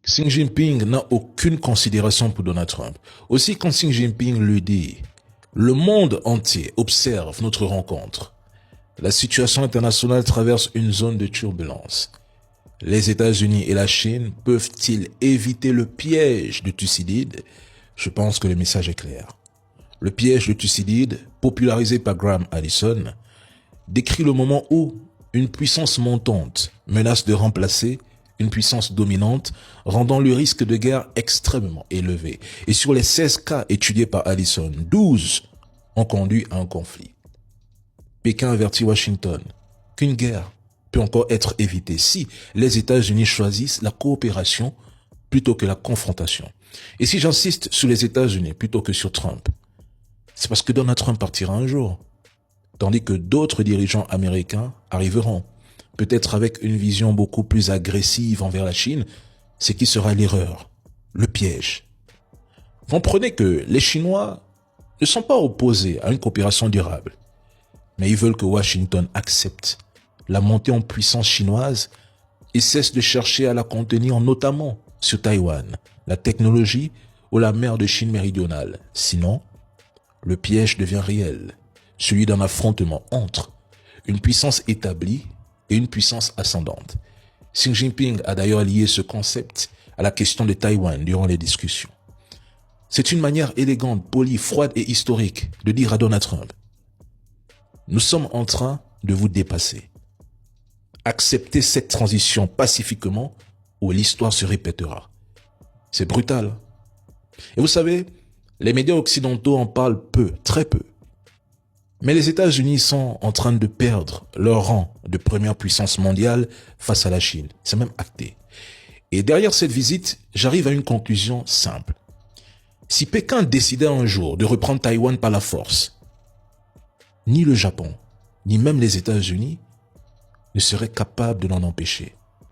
Xi Jinping n'a aucune considération pour Donald Trump. Aussi, quand Xi Jinping lui dit « Le monde entier observe notre rencontre. La situation internationale traverse une zone de turbulence. Les États-Unis et la Chine peuvent-ils éviter le piège de Thucydide ?» Je pense que le message est clair. Le piège de Thucydide, popularisé par Graham Allison, décrit le moment où une puissance montante menace de remplacer une puissance dominante, rendant le risque de guerre extrêmement élevé. Et sur les 16 cas étudiés par Allison, 12 ont conduit à un conflit. Pékin avertit Washington qu'une guerre peut encore être évitée si les États-Unis choisissent la coopération plutôt que la confrontation. Et si j'insiste sur les États-Unis plutôt que sur Trump, c'est parce que Donald Trump partira un jour, tandis que d'autres dirigeants américains arriveront, peut-être avec une vision beaucoup plus agressive envers la Chine, ce qui sera l'erreur, le piège. Comprenez que les Chinois ne sont pas opposés à une coopération durable, mais ils veulent que Washington accepte la montée en puissance chinoise et cesse de chercher à la contenir, notamment sur Taïwan, la technologie ou la mer de Chine méridionale. Sinon, le piège devient réel, celui d'un affrontement entre une puissance établie et une puissance ascendante. Xi Jinping a d'ailleurs lié ce concept à la question de Taïwan durant les discussions. C'est une manière élégante, polie, froide et historique de dire à Donald Trump « Nous sommes en train de vous dépasser. Acceptez cette transition pacifiquement ou l'histoire se répétera. » C'est brutal. Et vous savez, les médias occidentaux en parlent peu, très peu. Mais les États-Unis sont en train de perdre leur rang de première puissance mondiale face à la Chine. C'est même acté. Et derrière cette visite, j'arrive à une conclusion simple. Si Pékin décidait un jour de reprendre Taïwan par la force, ni le Japon, ni même les États-Unis ne seraient capables de l'en empêcher.